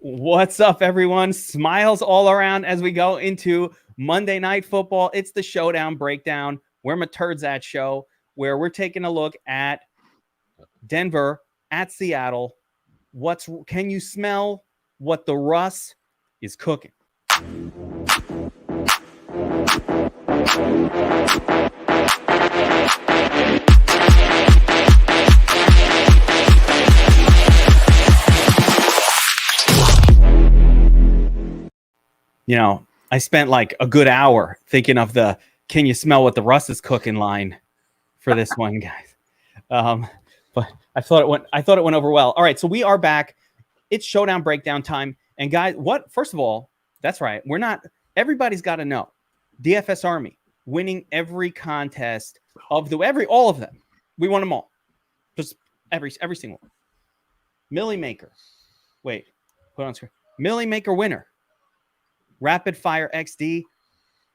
What's up, everyone? Smiles all around as we go into Monday Night Football. It's the Showdown Breakdown. Where my turds at show, where we're taking a look at Denver at Seattle. Can you smell what the Russ is cooking? You know, I spent like a good hour thinking of the "Can you smell what the Russ is cooking" line for this one, guys. But I thought it went over well. All right, so we are back. It's Showdown Breakdown time, and guys, first of all, that's right. Everybody's got to know DFS Army winning every contest of all of them. We won them all, just every single one. Millie Maker, wait, put on screen. Millie Maker winner. Rapid Fire XD.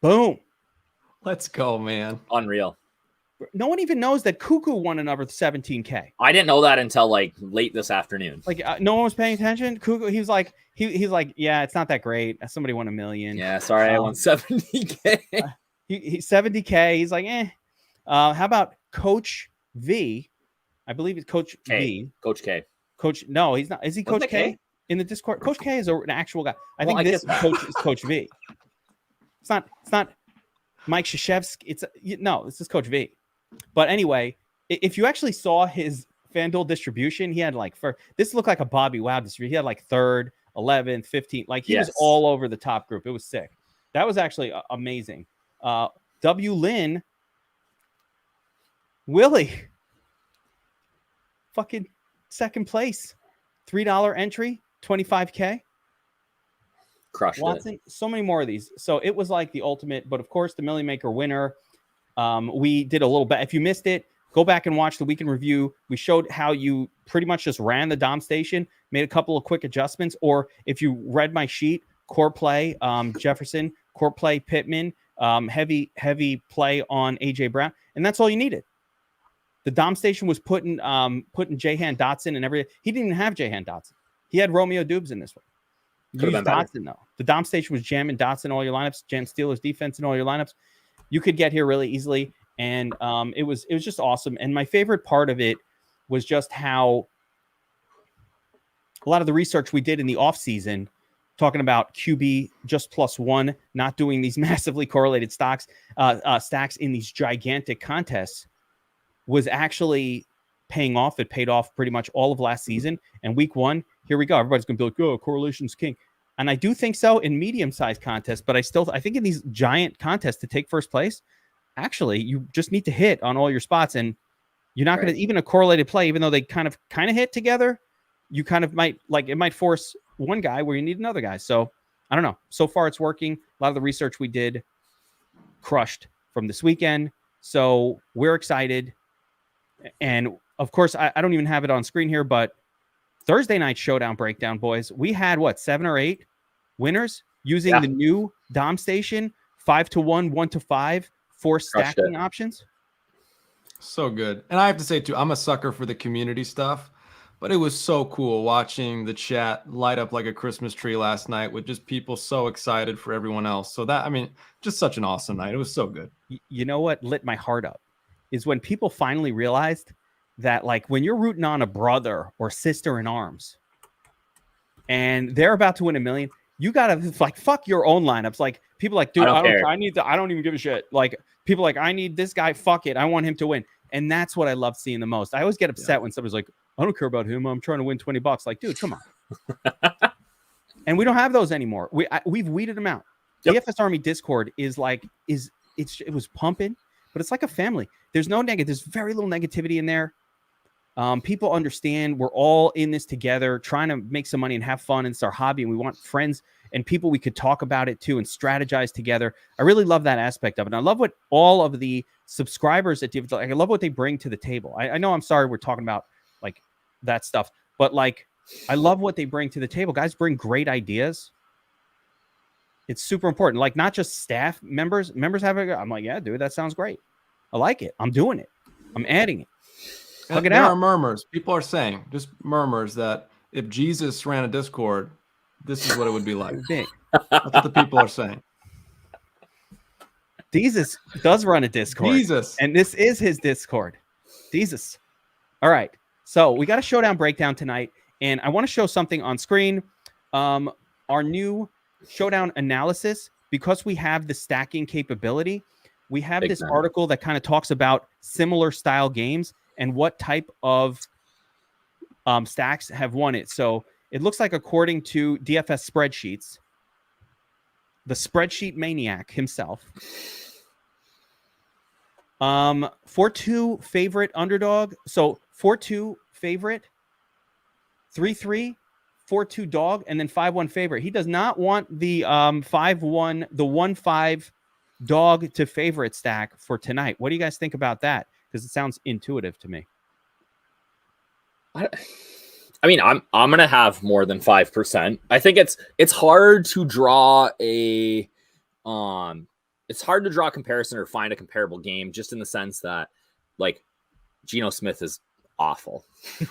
Boom. Let's go, man. Unreal. No one even knows that Cuckoo won another 17K. I didn't know that until like late this afternoon. Like no one was paying attention. Cuckoo, he's like, yeah, it's not that great. Somebody won $1 million. Yeah, sorry, I won 70K. He 70K. He's like, eh. How about Coach V? I believe it's Coach V. Coach K. No, he's not. Is he Coach K? In the Discord, Coach K is an actual guy. I think this coach is Coach V. It's not Mike Krzyzewski. This is Coach V. But anyway, if you actually saw his FanDuel distribution, he had this looked like a Bobbywow distribution. He had like 3rd, 11th, 15th. Like he was all over the top group. It was sick. That was actually amazing. W. Lynn, Willie, fucking second place, $3 entry. 25K. Crushed Watson, it. So many more of these. So it was like the ultimate, but of course the Millie Maker winner. We did a little bit. If you missed it, go back and watch the weekend review. We showed how you pretty much just ran the Dom station, made a couple of quick adjustments, or if you read my sheet, core play, Jefferson, core play, Pittman, heavy play on AJ Brown, and that's all you needed. The Dom station was putting Jahan Dotson and everything. He didn't even have Jahan Dotson. He had Romeo Dubes in this one. Use Dotson, though. The Dom station was jamming Dotson in all your lineups, jam Steelers defense in all your lineups. You could get here really easily, and it was just awesome. And my favorite part of it was just how a lot of the research we did in the offseason, talking about QB just +1, not doing these massively correlated stacks in these gigantic contests, was actually paying off. It paid off pretty much all of last season. And week 1, here we go. Everybody's going to be like, oh, correlation's king. And I do think so in medium-sized contests, but I think in these giant contests to take first place, actually, you just need to hit on all your spots. And you're not going to, even a correlated play, even though they kind of hit together, you kind of might, it might force one guy where you need another guy. So I don't know. So far, it's working. A lot of the research we did crushed from this weekend. So we're excited. And of course, I don't even have it on screen here, but Thursday night Showdown Breakdown, boys. We had 7 or 8 winners using the new Dom station, 5-1, 1-5, 4 stacking options. So good. And I have to say too, I'm a sucker for the community stuff, but it was so cool watching the chat light up like a Christmas tree last night with just people so excited for everyone else. So just such an awesome night. It was so good. You know what lit my heart up is when people finally realized that when you're rooting on a brother or sister in arms and they're about to win $1 million, you gotta fuck your own lineups. People dude, I don't even give a shit. People I need this guy. Fuck it. I want him to win. And that's what I love seeing the most. I always get upset when somebody's like, I don't care about him. I'm trying to win $20. Dude, come on. And we don't have those anymore. We've weeded them out. Yep. DFS Army Discord it was pumping, but it's like a family. There's very little negativity in there. People understand we're all in this together, trying to make some money and have fun. And it's our hobby. And we want friends and people we could talk about it too and strategize together. I really love that aspect of it. And I love what all of the subscribers at DFS, I love what they bring to the table. I know I'm sorry we're talking about that stuff, but I love what they bring to the table. Guys bring great ideas. It's super important. Not just staff members have it. I'm yeah, dude, that sounds great. I like it. I'm doing it. I'm adding it. There are murmurs. People are saying, just murmurs, that if Jesus ran a Discord, this is what it would be like. Big. That's what the people are saying. Jesus does run a Discord. Jesus. And this is his Discord. Jesus. All right. So we got a Showdown breakdown tonight, and I want to show something on screen. Our new Showdown analysis, because we have the stacking capability, we have this article that kind of talks about similar style games and what type of stacks have won it. So it looks like, according to DFS spreadsheets, the spreadsheet maniac himself, 4-2 favorite underdog. So 4-2 favorite, 3-3, 4-2 dog, and then 5-1 favorite. He does not want the 5-1, the 1-5 dog to favorite stack for tonight. What do you guys think about that? Because it sounds intuitive to me. I mean, I'm gonna have more than 5%. I think it's hard to draw a it's hard to draw a comparison or find a comparable game, just in the sense that, like, Geno Smith is awful,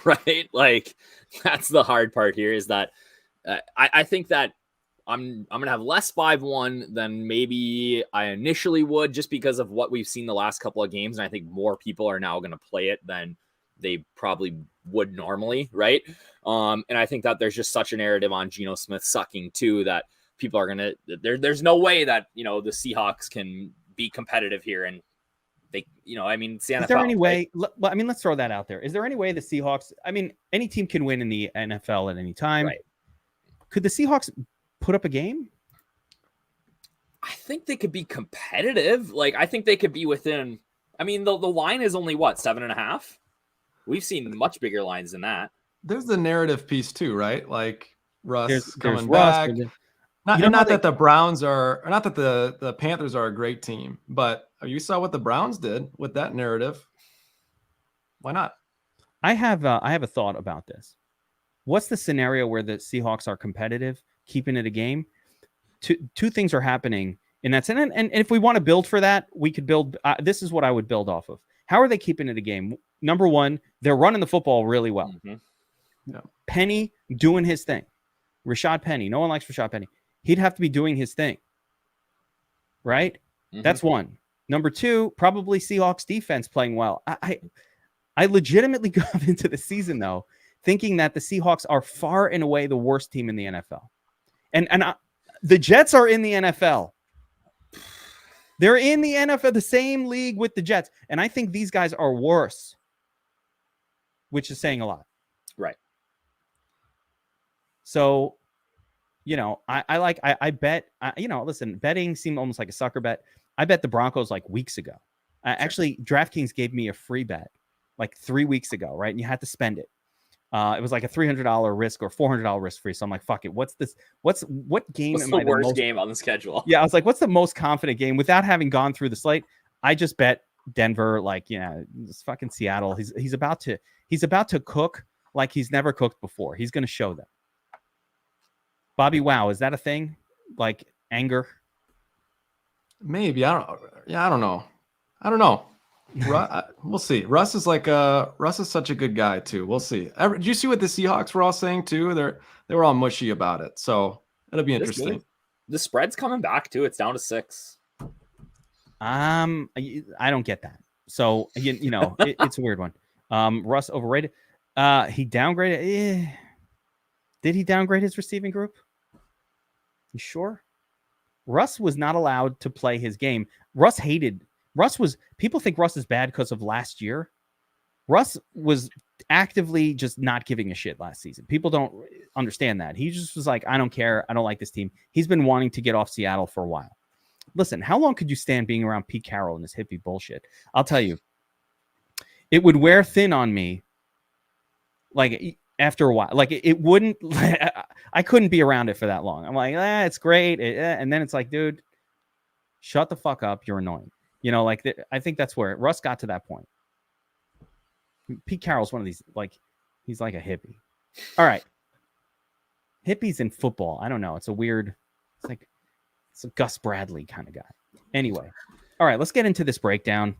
right? Like, that's the hard part here, is that I think that I'm gonna have less 5-1 than maybe I initially would, just because of what we've seen the last couple of games, and I think more people are now gonna play it than they probably would normally, right? And I think that there's just such a narrative on Geno Smith sucking too, that people are gonna there's no way that, you know, the Seahawks can be competitive here, and they, you know, I mean, it's the NFL. Is there any way? Right? I mean, let's throw that out there. Is there any way the Seahawks? I mean, any team can win in the NFL at any time. Right. Could the Seahawks put up a game? I think they could be competitive. Like, I think they could be within. I mean, the line is only what, 7.5. We've seen much bigger lines than that. There's the narrative piece too, right? Like Russ There's coming Russ, back. Not that the Browns are, or not that the Panthers are a great team, but you saw what the Browns did with that narrative. Why not? I have a thought about this. What's the scenario where the Seahawks are competitive, keeping it a game? Two things are happening in that sense. And if we want to build for that, we could build. This is what I would build off of. How are they keeping it a game? Number one, they're running the football really well. Mm-hmm. Yeah. Penny doing his thing. Rashad Penny. No one likes Rashad Penny. He'd have to be doing his thing. Right? Mm-hmm. That's one. Number two, probably Seahawks defense playing well. I legitimately got into the season, though, thinking that the Seahawks are far and away the worst team in the NFL. And the Jets are in the NFL. They're in the NFL, the same league with the Jets. And I think these guys are worse, which is saying a lot. Right. So, you know, I bet, you know, listen, betting seemed almost like a sucker bet. I bet the Broncos like weeks ago. Actually, DraftKings gave me a free bet like 3 weeks ago, right? And you had to spend it. It was like a $300 risk or $400 risk free. So I'm like, fuck it. What game? What's the worst game on the schedule? Yeah, I was like, what's the most confident game? Without having gone through the slate, I just bet Denver. Like, yeah, it's fucking Seattle. He's about to cook like he's never cooked before. He's going to show them. Bobbywow, is that a thing? Like anger? Maybe. I don't know. We'll see. Russ is such a good guy too. We'll see. Did you see what the Seahawks were all saying too? They were all mushy about it. So it'll be interesting. The spread's coming back too. It's down to 6. I don't get that. So you know, it's a weird one. Russ overrated. He downgraded. Did he downgrade his receiving group? You sure? Russ was not allowed to play his game. People think Russ is bad because of last year. Russ was actively just not giving a shit last season. People don't understand that. He just was like, I don't care. I don't like this team. He's been wanting to get off Seattle for a while. Listen, how long could you stand being around Pete Carroll and this hippie bullshit? I'll tell you, it would wear thin on me. Like after a while, like it wouldn't, I couldn't be around it for that long. I'm like, it's great. And then it's like, dude, shut the fuck up. You're annoying. You know, like I think that's where Russ got to that point. Pete Carroll's one of these, like, he's like a hippie. All right. Hippies in football. I don't know. It's a Gus Bradley kind of guy. Anyway. All right. Let's get into this breakdown.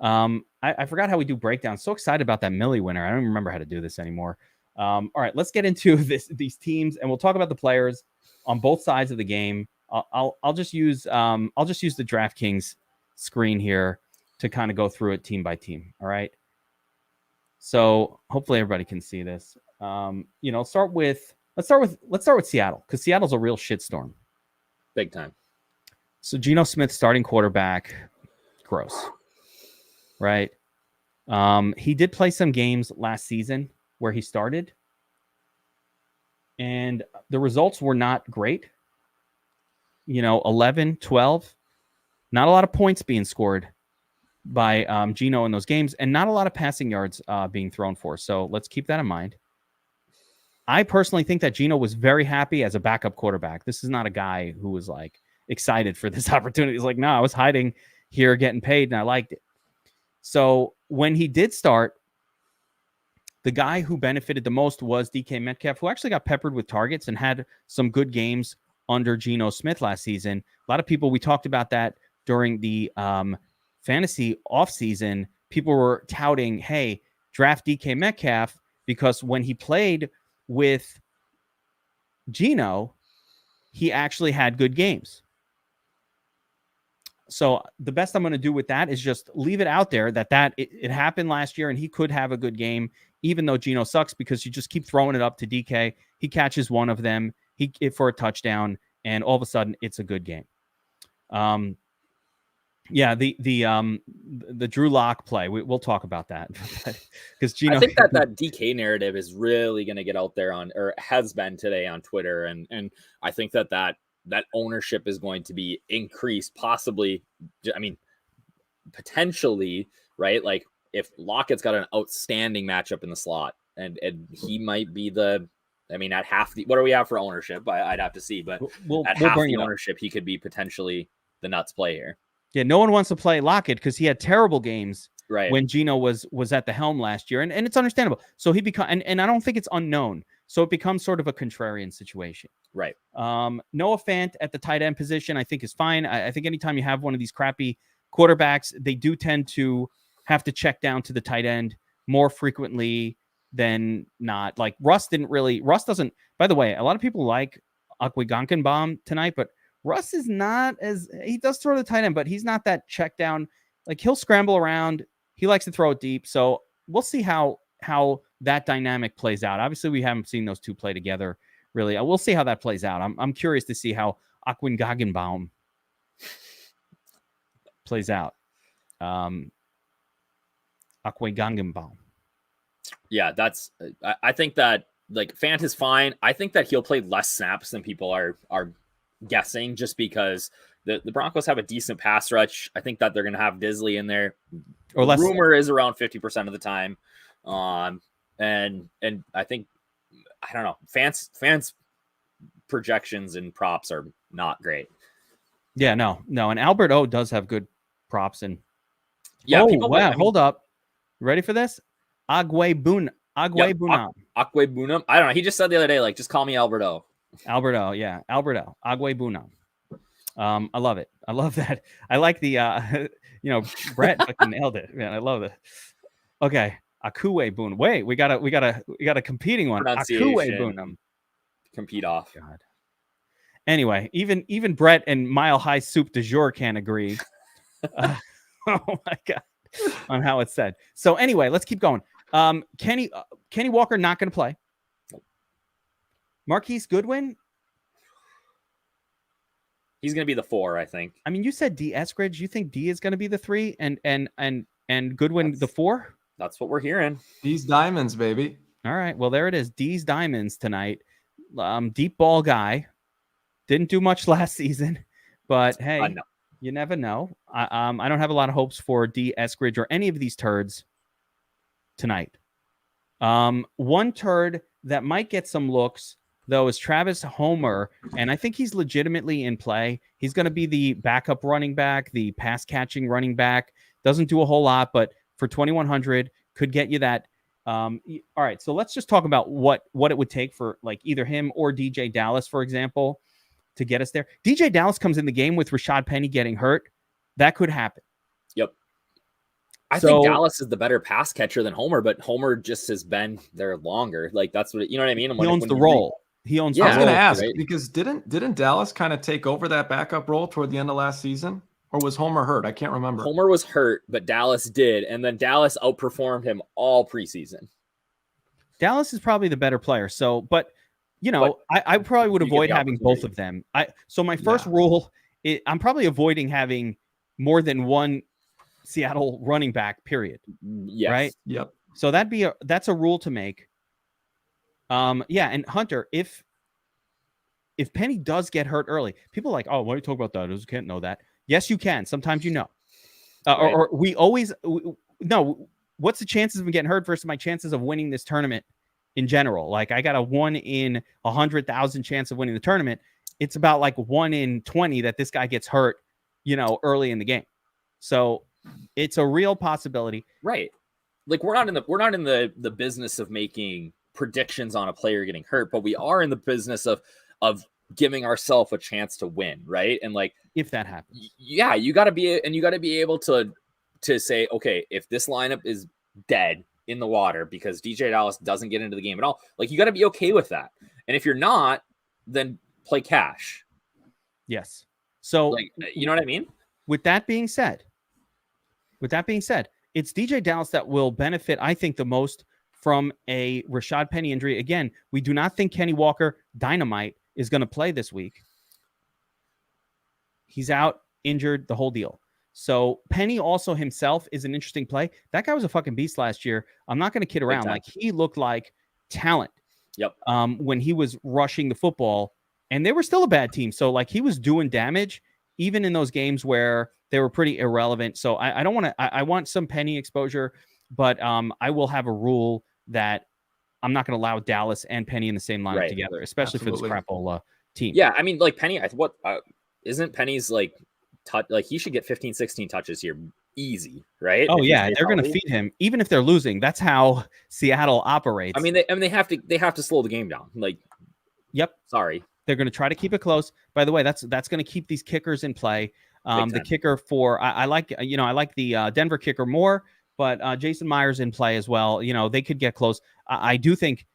I forgot how we do breakdowns. So excited about that Millie winner. I don't remember how to do this anymore. All right. Let's get into these teams and we'll talk about the players. on both sides of the game. I'll just use the DraftKings screen here to kind of go through it team by team. All right. So hopefully everybody can see this. Let's start with Seattle, because Seattle's a real shitstorm. Big time. So Geno Smith, starting quarterback, gross. Right. He did play some games last season where he started, and the results were not great. 11, 12, not a lot of points being scored by Geno in those games, and not a lot of passing yards being thrown for. So let's keep that in mind. I personally think that Geno was very happy as a backup quarterback. This is not a guy who was like excited for this opportunity. He's like, no, I was hiding here getting paid and I liked it. So when he did start, the guy who benefited the most was DK Metcalf, who actually got peppered with targets and had some good games under Geno Smith last season. A lot of people, we talked about that during the fantasy offseason. People were touting, hey, draft DK Metcalf, because when he played with Geno, he actually had good games. So the best I'm going to do with that is just leave it out there that it happened last year and he could have a good game, even though Geno sucks, because you just keep throwing it up to DK. He catches one of them for a touchdown, and all of a sudden it's a good game. The Drew Lock play, we'll talk about that, because Geno. I think that DK narrative is really going to get out there or has been today on Twitter, and I think that ownership is going to be increased, possibly. I mean, potentially, right? Like if Lockett's got an outstanding matchup in the slot, and he might be at half what do we have for ownership? I'd have to see, but at half the ownership, he could be potentially the nuts play here. Yeah, no one wants to play Lockett because he had terrible games when Geno was at the helm last year, and it's understandable. So he and I don't think it's unknown. So it becomes sort of a contrarian situation. Right. Noah Fant at the tight end position, I think, is fine. I think anytime you have one of these crappy quarterbacks, they do tend to have to check down to the tight end more frequently than not. Like Russ doesn't, by the way, a lot of people like Akwigankenbaum tonight, but Russ is not he does throw the tight end, but he's not that check down. Like he'll scramble around. He likes to throw it deep. So we'll see how that dynamic plays out. Obviously, we haven't seen those two play together really. We'll see how that plays out. I'm curious to see how Akwigankenbaum plays out. Akwigankenbaum. Yeah, I think that like Fant is fine. I think that he'll play less snaps than people are guessing, just because the Broncos have a decent pass rush. I think that they're going to have Disley in there. Or less. Rumor is around 50% of the time. And I think, I don't know, fans projections and props are not great. Yeah, no. And Albert O does have good props. And yeah, hold up. You ready for this? Agüe Bunam. I don't know. He just said the other day, like, just call me Albert O. Alberto. Agüe Bunam. I love it. I love that. I like the Brett fucking nailed it, man. I love it. Okay. Akue Bunam. Wait, we got a competing one. Akue Bunam. Compete off. God. Anyway, even Brett and Mile High Soup du jour can't agree. Oh my God, on how it's said. So anyway, let's keep going. Kenny Walker not going to play. Marquise Goodwin. He's going to be the 4, I think. I mean, you said D Eskridge. You think D is going to be the 3 and Goodwin the 4? That's what we're hearing. These diamonds, baby. All right. Well, there it is. D's diamonds tonight. Deep ball guy. Didn't do much last season, but hey, you never know. I don't have a lot of hopes for D Eskridge or any of these turds tonight. One turd that might get some looks, though, is Travis Homer, and I think he's legitimately in play. He's going to be the backup running back, the pass-catching running back. Doesn't do a whole lot, but for 2,100, could get you that. All right, so let's just talk about what it would take for like either him or DJ Dallas, for example, to get us there. DJ Dallas comes in the game with Rashad Penny getting hurt. That could happen. Yep. I think Dallas is the better pass catcher than Homer, but Homer just has been there longer. Like that's what you know what I mean. He owns the role. He owns. Yeah, I was going to both, ask right? because didn't Dallas kind of take over that backup role toward the end of last season, or was Homer hurt? I can't remember. Homer was hurt, but Dallas did, and then Dallas outperformed him all preseason. Dallas is probably the better player. So, but I probably would You get avoid the having both opportunity. of them. So my first rule, I'm probably avoiding having more than one Seattle running back. Period. Yes. Right. Yep. So that's a rule to make. Yeah, and Hunter, if Penny does get hurt early, people are like, oh, why are you talking about that? You can't know that. Yes, you can. Sometimes you know. Right. Or we always no. What's the chances of him getting hurt versus my chances of winning this tournament in general? Like I got a 1 in 100,000 chance of winning the tournament. It's about like 1 in 20 that this guy gets hurt, early in the game. So it's a real possibility. Right. Like we're not in the business of making predictions on a player getting hurt, but we are in the business of giving ourselves a chance to win, right? And like if that happens, yeah, you got to be able to say, okay, if this lineup is dead in the water because DJ Dallas doesn't get into the game at all, like you got to be okay with that. And if you're not, then play cash. Yes. So like, you know what I mean? With that being said, it's DJ Dallas that will benefit, I think, the most from a Rashad Penny injury. Again, we do not think Kenny Walker, Dynamite, is going to play this week. He's out, injured, the whole deal. So Penny also himself is an interesting play. That guy was a fucking beast last year. I'm not going to kid around. Like he looked like talent. Yep. When he was rushing the football, and they were still a bad team. So like he was doing damage even in those games where they were pretty irrelevant. So I don't want to. I want some Penny exposure, but I will have a rule that I'm not going to allow Dallas and Penny in the same lineup together, especially for this crapola team. Yeah, I mean, like Penny, isn't Penny's like he should get 15, 16 touches here easy, right? Oh yeah, they're going to feed him even if they're losing. That's how Seattle operates. I mean, they have to slow the game down. Like, yep. Sorry, they're going to try to keep it close. By the way, that's going to keep these kickers in play. The kicker for I like the Denver kicker more, but Jason Myers in play as well. They could get close. I do think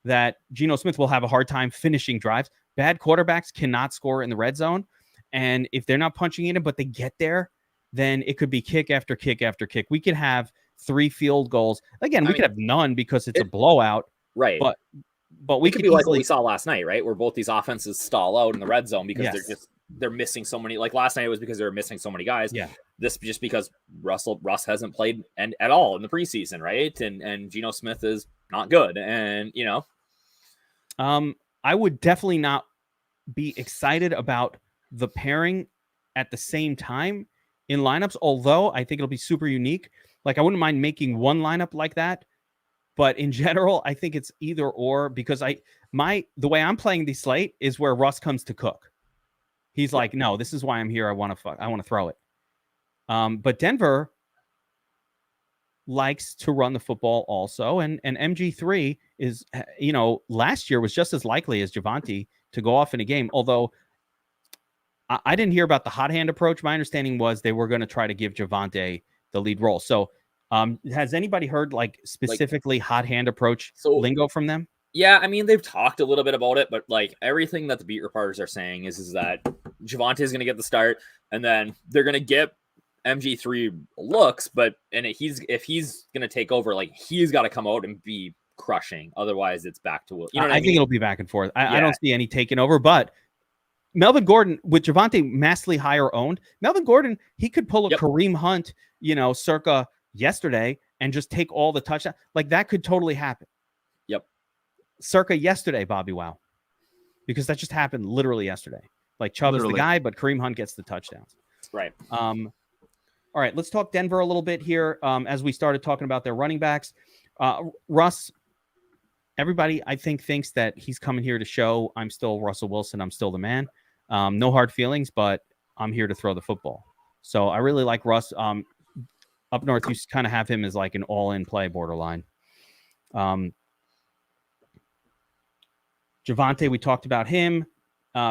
that Geno Smith will have a hard time finishing drives. Bad quarterbacks cannot score in the red zone. And if they're not punching in it, but they get there, then it could be kick after kick after kick. We could have 3 field goals. Again, we could have none because it's a blowout. Right. But we could be like what we saw last night, right? Where both these offenses stall out in the red zone because they're missing so many. Like last night it was because they were missing so many guys. Yeah. This just because Russ hasn't played at all in the preseason, right? And Geno Smith is not good. And I would definitely not be excited about the pairing at the same time in lineups, although I think it'll be super unique. Like I wouldn't mind making one lineup like that, but in general, I think it's either or because the way I'm playing the slate is where Russ comes to cook. He's like, no, this is why I'm here. I want to throw it. But Denver likes to run the football also, and MG3 is, last year was just as likely as Javonte to go off in a game, although I didn't hear about the hot hand approach. My understanding was they were going to try to give Javonte the lead role. So has anybody heard specifically hot hand approach lingo from them? Yeah, I mean, they've talked a little bit about it, but like everything that the beat reporters are saying is that Javonte is going to get the start and then they're going to get MG3 looks, if he's going to take over, like he's got to come out and be crushing. Otherwise it's back to Will. I think it'll be back and forth. I don't see any taking over, but Melvin Gordon with Javonte massively higher owned. Melvin Gordon, he could pull a Kareem Hunt, circa yesterday and just take all the touchdowns. Like that could totally happen. Yep. Circa yesterday, Bobbywow, because that just happened literally yesterday. Like Chubb is the guy, but Kareem Hunt gets the touchdowns. Right. All right, let's talk Denver a little bit here. As we started talking about their running backs, Russ. Everybody, I think, thinks that he's coming here to show I'm still Russell Wilson. I'm still the man. No hard feelings, but I'm here to throw the football. So I really like Russ. Up north, you kind of have him as like an all-in play borderline. Javonte, we talked about him.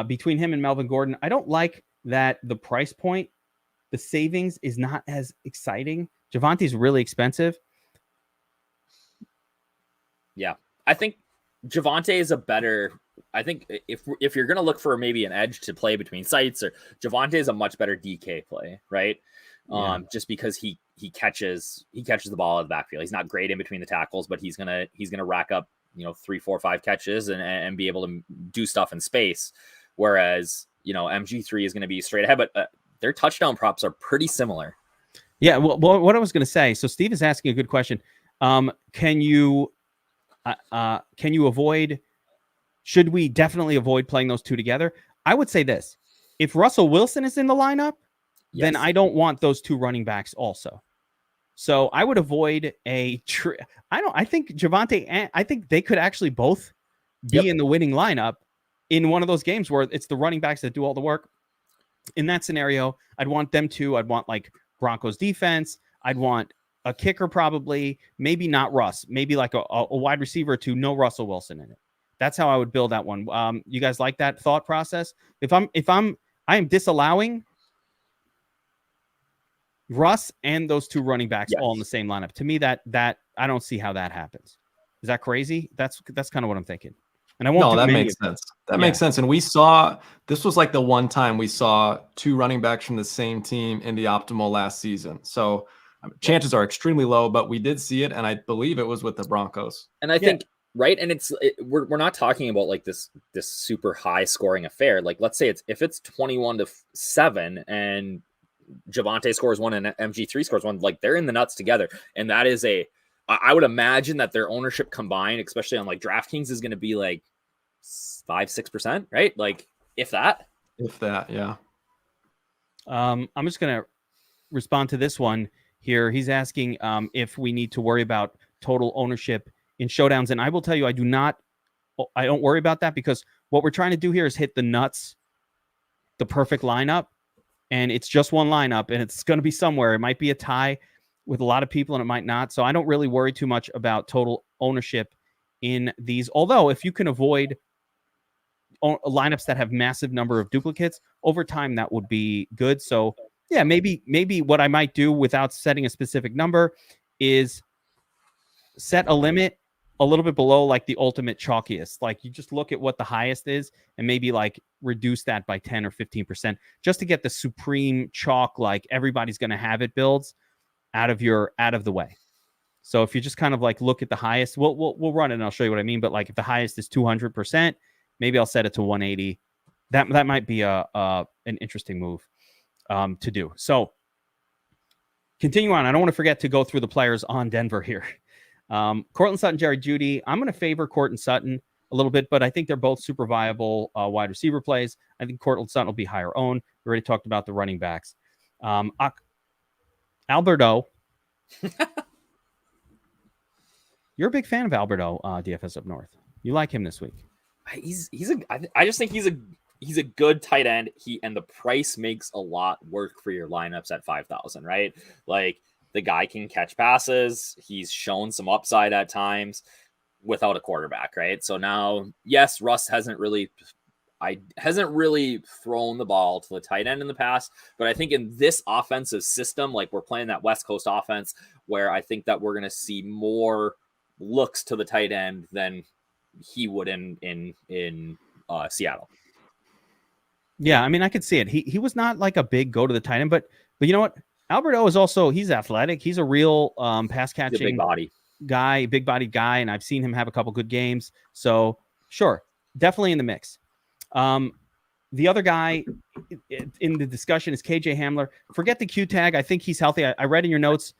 Between him and Melvin Gordon, I don't like that the price point, the savings is not as exciting. Javonte's really expensive. Yeah. I think Javonte is a better I think if you're gonna look for maybe an edge to play between sites, or Javonte is a much better DK play, right? Just because he catches the ball out of the backfield. He's not great in between the tackles, but he's gonna rack up 3, 4, 5 catches and be able to do stuff in space. Whereas MG3 is gonna be straight ahead, but their touchdown props are pretty similar. Yeah. Well, what I was gonna say. So Steve is asking a good question. Can you avoid? Should we definitely avoid playing those two together? I would say this: if Russell Wilson is in the lineup, then I don't want those two running backs also. So I would avoid I think Javonte and I think they could actually both be in the winning lineup in one of those games where it's the running backs that do all the work. In that scenario, I'd want them to. I'd want like Broncos defense. I'd want a kicker, probably, maybe not Russ, maybe like a wide receiver to no Russell Wilson in it. That's how I would build that one. You guys like that thought process? I am disallowing Russ and those two running backs all in the same lineup. To me, that I don't see how that happens. Is that crazy? That's kind of what I'm thinking. And I won't. No, that makes sense. That makes sense. And we saw this was like the one time we saw two running backs from the same team in the optimal last season. So chances are extremely low, but we did see it, and I believe it was with the Broncos. And I think. Right. And we're not talking about like this super high scoring affair. Like, let's say if it's 21-7 and Javonte scores 1 and MG3 scores 1, like they're in the nuts together. And that is I would imagine that their ownership combined, especially on like DraftKings, is going to be like 5-6%, right? Like if that, yeah. I'm just going to respond to this one here. He's asking if we need to worry about total ownership in showdowns. And I will tell you, I don't worry about that, because what we're trying to do here is hit the nuts, the perfect lineup. And it's just one lineup, and it's going to be somewhere. It might be a tie with a lot of people, and it might not. So I don't really worry too much about total ownership in these. Although if you can avoid lineups that have massive number of duplicates over time, that would be good. So yeah, maybe what I might do without setting a specific number is set a limit a little bit below like the ultimate chalkiest. Like you just look at what the highest is and maybe like reduce that by 10 or 15% just to get the supreme chalk, like everybody's going to have it builds out of the way. So if you just kind of like look at the highest, we'll run it and I'll show you what I mean. But like if the highest is 200%, maybe I'll set it to 180. That might be an interesting move to do. So continue on. I don't want to forget to go through the players on Denver here. Courtland Sutton, Jerry Jeudy. I'm going to favor Courtland Sutton a little bit, but I think they're both super viable wide receiver plays. I think Courtland Sutton will be higher owned. We already talked about the running backs. Alberto. You're a big fan of Alberto, DFS Up North. You like him this week. I just think he's a good tight end. And the price makes a lot work for your lineups at 5,000, right? Like, the guy can catch passes. He's shown some upside at times without a quarterback, right? So now, yes, Russ hasn't really thrown the ball to the tight end in the past, but I think in this offensive system, like we're playing that West Coast offense, where I think that we're going to see more looks to the tight end than he would in Seattle. Yeah, I mean, I could see it. He was not like a big go to the tight end, but you know what? Alberto is also, he's athletic. He's a real pass catching big body guy, big bodied guy, and I've seen him have a couple good games. So sure, definitely in the mix. The other guy in the discussion is KJ Hamler. Forget the Q tag. I think he's healthy. I read in your notes,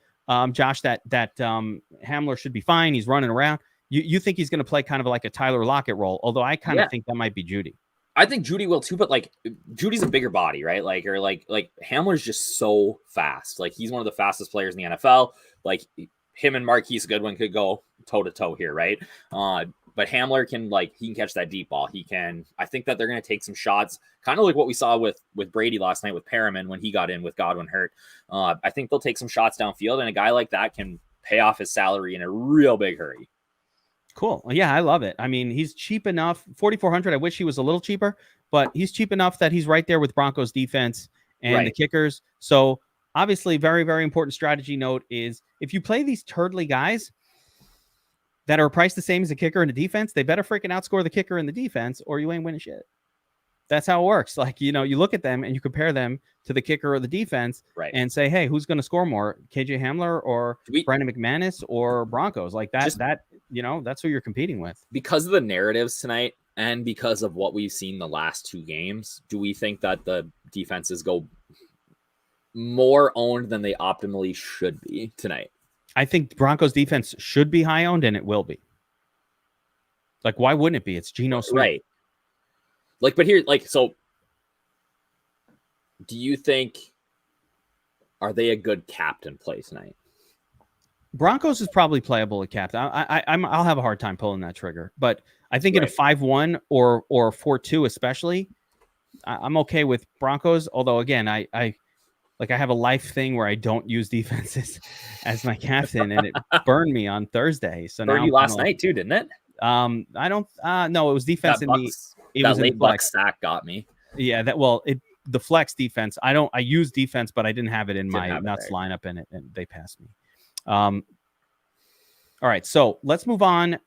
Josh, that Hamler should be fine. He's running around. You think he's going to play kind of like a Tyler Lockett role, although I kind of think that might be Jeudy. I think Jeudy will too, but like Judy's a bigger body, right? Like Hamler's just so fast. Like he's one of the fastest players in the NFL. Like him and Marquise Goodwin could go toe to toe here, right? But Hamler can catch that deep ball. I think that they're going to take some shots, kind of like what we saw with Brady last night with Perriman when he got in with Godwin hurt. I think they'll take some shots downfield, and a guy like that can pay off his salary in a real big hurry. Cool. Yeah, I love it. I mean, he's cheap enough. 4,400. I wish he was a little cheaper, but he's cheap enough that he's right there with Broncos defense and the kickers. So obviously, very, very important strategy note is if you play these turtly guys, that are priced the same as the kicker and the defense, they better freaking outscore the kicker and the defense, or you ain't winning shit. That's how it works. Like, you look at them and you compare them to the kicker or the defense, right, and say, hey, who's going to score more, KJ Hamler or Brandon McManus or Broncos? Like that's who you're competing with. Because of the narratives tonight and because of what we've seen the last 2 games, do we think that the defenses go more owned than they optimally should be tonight? I think Broncos defense should be high owned, and it will be. Like, why wouldn't it be? It's Geno Smith. Right. Like, but here, like, so do you think, are they a good captain play tonight? Broncos is probably playable at captain. I'll have a hard time pulling that trigger, but I think in a 5-1 or 4-2, especially, I'm okay with Broncos. Although again, I have a life thing where I don't use defenses as my captain, and it burned me on Thursday. So burned you last night too, didn't it? I don't. No, it was defense in the. It that was late in Buck sack got me. Yeah, the flex defense. I use defense, but I didn't have it in my nuts lineup, and they passed me. All right, so let's move on.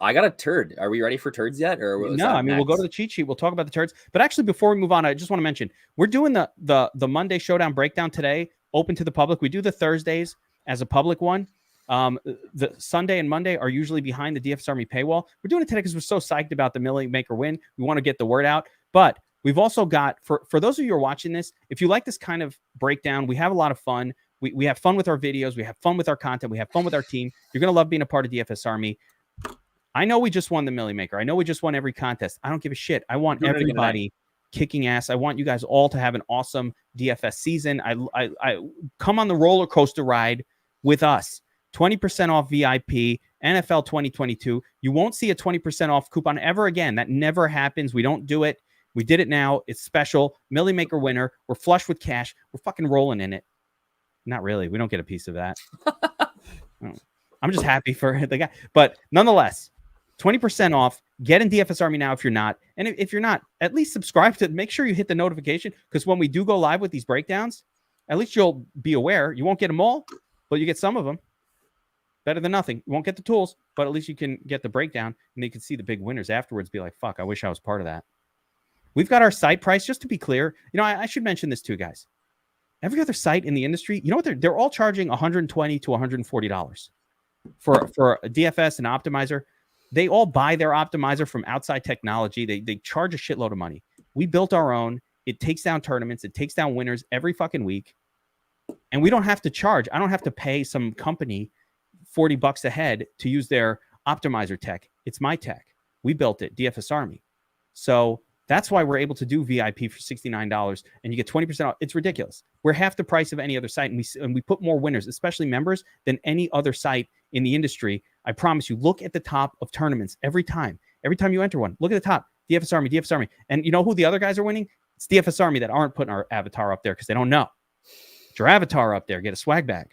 I got a turd. Are we ready for turds yet? Or no? I mean, we'll go to the cheat sheet. We'll talk about the turds. But actually, before we move on, I just want to mention we're doing the Monday Showdown breakdown today, open to the public. We do the Thursdays as a public one. The Sunday and Monday are usually behind the DFS Army paywall. We're doing it today because we're so psyched about the Millie Maker win. We want to get the word out. But we've also got, for those of you who are watching this, if you like this kind of breakdown, we have a lot of fun. We have fun with our videos. We have fun with our content. We have fun with our team. You're going to love being a part of DFS Army. I know we just won the Millie Maker. I know we just won every contest. I don't give a shit. I want everybody kicking ass. I want you guys all to have an awesome DFS season. I come on the roller coaster ride with us. 20% off VIP, NFL 2022. You won't see a 20% off coupon ever again. That never happens. We don't do it. We did it now. It's special. Millie Maker winner. We're flush with cash. We're fucking rolling in it. Not really. We don't get a piece of that. I'm just happy for the guy. But nonetheless, 20% off. Get in DFS Army now if you're not. And if you're not, at least subscribe to it. Make sure you hit the notification, because when we do go live with these breakdowns, at least you'll be aware. You won't get them all, but you get some of them. Better than nothing. You won't get the tools, but at least you can get the breakdown, and you can see the big winners afterwards. Be like, fuck, I wish I was part of that. We've got our site price, just to be clear. I should mention this too, guys. Every other site in the industry, you know what? They're all charging $120 to $140 for a DFS and optimizer. They all buy their optimizer from outside technology. They charge a shitload of money. We built our own. It takes down tournaments. It takes down winners every fucking week. And we don't have to charge. I don't have to pay some company $40 a head to use their optimizer tech. It's my tech. We built it, DFS Army. So that's why we're able to do VIP for $69 and you get 20% off. It's ridiculous. We're half the price of any other site, and we put more winners, especially members, than any other site in the industry. I promise you, look at the top of tournaments every time. Every time you enter one, look at the top. DFS Army, DFS Army. And you know who the other guys are winning? It's DFS Army that aren't putting our avatar up there because they don't know. Get your avatar up there. Get a swag bag.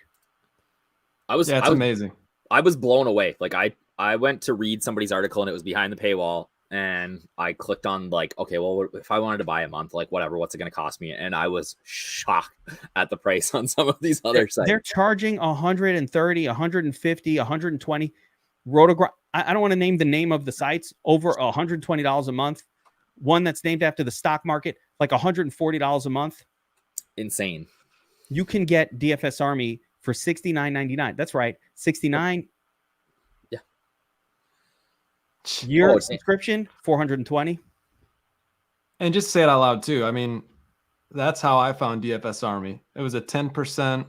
It's amazing. I was blown away. Like I went to read somebody's article and it was behind the paywall, and I clicked on like, okay, well, if I wanted to buy a month, like whatever, what's it going to cost me? And I was shocked at the price on some of these other sites. They're charging 130, 150, 120. Rotogra. I don't want to name the name of the sites. Over $120 a month. One that's named after the stock market, like $140 a month. Insane. You can get DFS Army for $69.99. That's right, $69. Yeah. Year subscription, $420. And just say it out loud too. I mean, that's how I found DFS Army. It was a 10%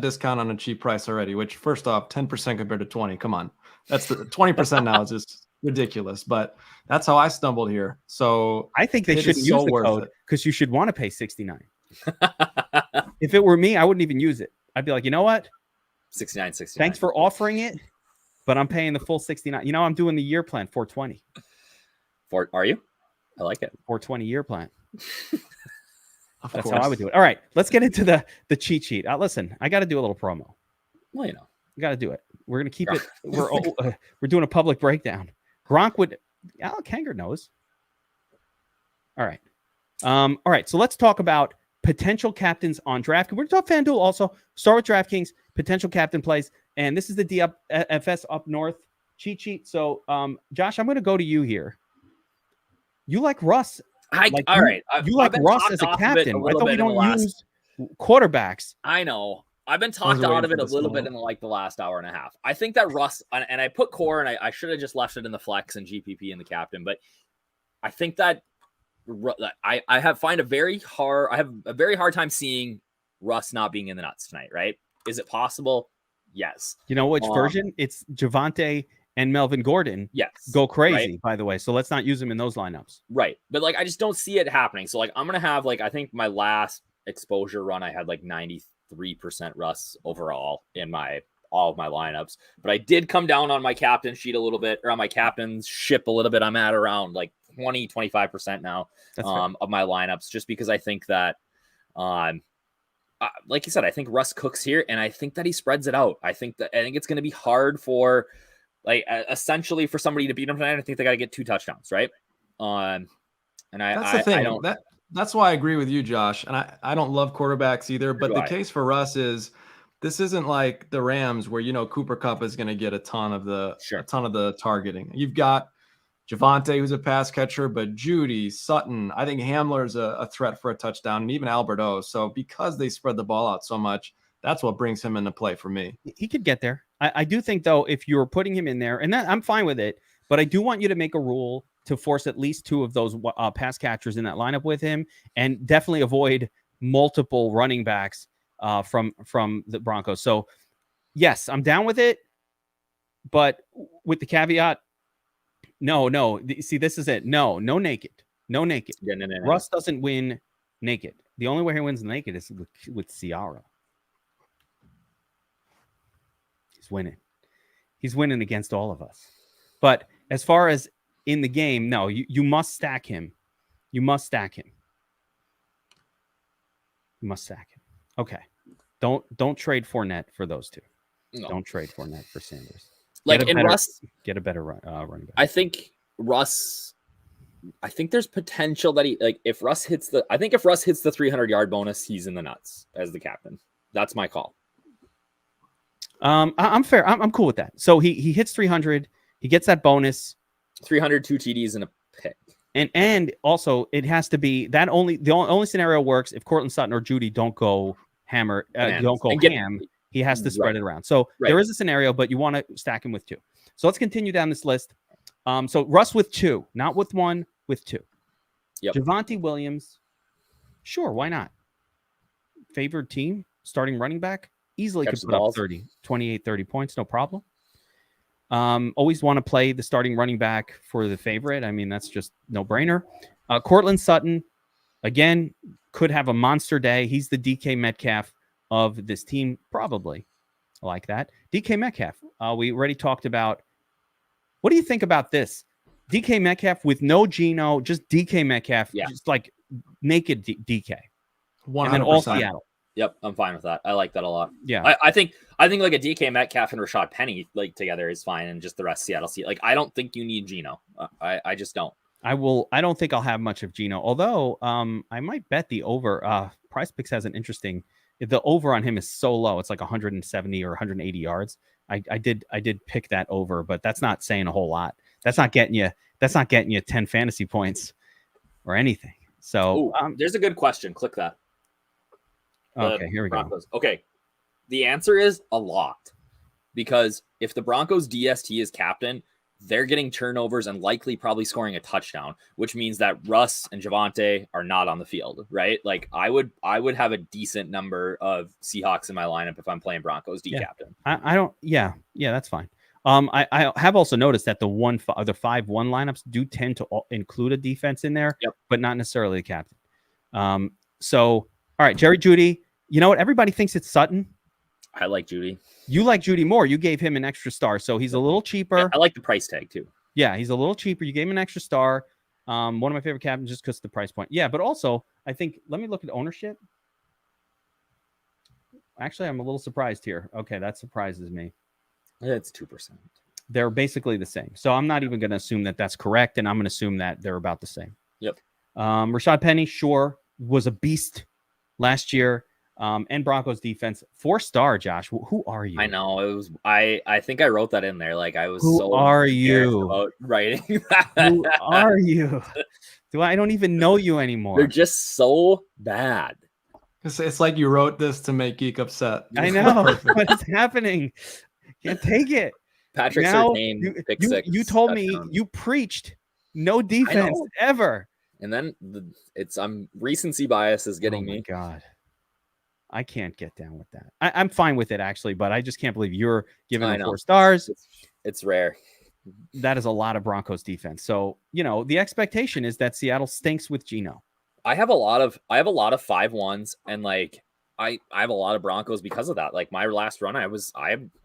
discount on a cheap price already. Which, first off, 10% compared to 20. Come on, that's the 20% now is just ridiculous. But that's how I stumbled here. So I think they shouldn't use the code, because you should want to pay $69. If it were me, I wouldn't even use it. I'd be like, you know what? $69.69. Thanks for offering it, but I'm paying the full $69. I'm doing the year plan, $420. Are you? I like it. $420 year plan. That's how I would do it. All right, let's get into the cheat sheet. Listen, I got to do a little promo. Well, you got to do it. We're gonna keep it. We're doing a public breakdown. Gronk would. Alec Hanger knows. All right. All right. So let's talk about potential captains on DraftKings. We're going to talk FanDuel also. Start with DraftKings. potential captain plays. And this is the DFS up north cheat sheet. So, Josh, I'm going to go to you here. You like Russ. All right. You like Russ as a captain. I thought we don't use quarterbacks. I know. I've been talked out of it a little bit in the last hour and a half. I think that Russ, and I put core, and I should have just left it in the flex and GPP and the captain, but I think that I have a very hard time seeing Russ not being in the nuts tonight, right? Is it possible? Yes. You know which version? It's Javonte and Melvin Gordon. Yes. Go crazy, by the way. So let's not use them in those lineups. Right. But I just don't see it happening. So I'm going to have I think my last exposure run, I had 93% Russ overall in all of my lineups. But I did come down on my captain sheet a little bit, or on my captain's ship a little bit. I'm at around 20-25% now of my lineups, just because I think that like you said, I think Russ cooks here, and I think that he spreads it out. I think it's going to be hard for essentially for somebody to beat him tonight. I think they got to get 2 touchdowns, right? And that's the thing. That's why I agree with you, Josh. And I don't love quarterbacks either, but the case for Russ is this isn't like the Rams where Cooper Kupp is going to get a ton of the targeting. You've got Javonte, who's a pass catcher, but Judy, Sutton, I think Hamler's a threat for a touchdown, and even Albert O. So because they spread the ball out so much, that's what brings him into play for me. He could get there. I do think, though, if you're putting him in there, and that I'm fine with it, but I do want you to make a rule to force at least 2 of those pass catchers in that lineup with him, and definitely avoid multiple running backs from the Broncos. So, yes, I'm down with it, but with the caveat, no. See, this is it. No naked. No naked. Yeah, no. Russ doesn't win naked. The only way he wins naked is with Ciara. He's winning against all of us. But as far as in the game, no, you must stack him. You must stack him. Okay. Don't trade Fournette for those 2. No. Don't trade Fournette for Sanders. Russ, get a better running back. I think there's potential that if Russ hits the 300-yard bonus, he's in the nuts as the captain. That's my call. I'm fair. I'm cool with that. So he hits 300. He gets that bonus. 300, 2 TDs and a pick. And also it has to be that the only scenario works if Cortland Sutton or Judy don't go ham. He has to spread it around. So there is a scenario, but you want to stack him with 2. So let's continue down this list. So Russ with 2, not with 1, with 2. Yep. Javonte Williams. Sure. Why not? Favored team, starting running back. Easily could put up 28-30 points, no problem. Always want to play the starting running back for the favorite. I mean, that's just no-brainer. Cortland Sutton, again, could have a monster day. He's the DK Metcalf of this team, probably. I like that. DK Metcalf, we already talked about. What do you think about this? DK Metcalf with no Geno, just DK Metcalf, just naked DK. 100%. And then all Seattle. Yep, I'm fine with that. I like that a lot. Yeah, I think a DK Metcalf and Rashad Penny together is fine, and just the rest of Seattle. I don't think you need Geno. I just don't. I don't think I'll have much of Geno. Although I might bet the over. Price Picks has an interesting. The over on him is so low. It's 170 or 180 yards. I did pick that over, but that's not saying a whole lot. That's not getting you 10 fantasy points or anything. So there's a good question. Click that. Okay, here we Broncos. Go. Okay. The answer is a lot, because if the Broncos DST is captain, they're getting turnovers and likely probably scoring a touchdown, which means that Russ and Javonte are not on the field, right? I would have a decent number of Seahawks in my lineup if I'm playing Broncos D captain. I don't. Yeah, that's fine. I have also noticed that the 5-1 lineups do tend to include a defense in there, but not necessarily the captain. So. All right, Jerry Jeudy. You know what? Everybody thinks it's Sutton. I like Jeudy. You like Jeudy more. You gave him an extra star, so he's a little cheaper. Yeah, I like the price tag too. Yeah, he's a little cheaper. You gave him an extra star. One of my favorite captains just because of the price point. Yeah, but also I think let me look at ownership. Actually, I'm a little surprised here. Okay, that surprises me. It's 2%. They're basically the same. So I'm not even going to assume that that's correct, and I'm going to assume that they're about the same. Yep. Rashad Penny, sure, was a beast last year. and Broncos defense. 4-star, Josh. Who are you? I know it was. I think I wrote that in there. Like I was. Who so are embarrassed you? about writing that. Who are you? I don't even know you anymore. They're just so bad. It's like you wrote this to make Geek upset. I know. What is happening? Can't take it. Patrick Now, Surtain, pick six. You told me touchdown. you preached no defense ever. And then I'm recency bias is getting me. God. I can't get down with that. I'm fine with it actually, but I just can't believe you're giving them 4 stars. It's rare. That is a lot of Broncos defense. So, the expectation is that Seattle stinks with Geno. I have a lot of 5-1s, and like I have a lot of Broncos because of that. Like my last run, I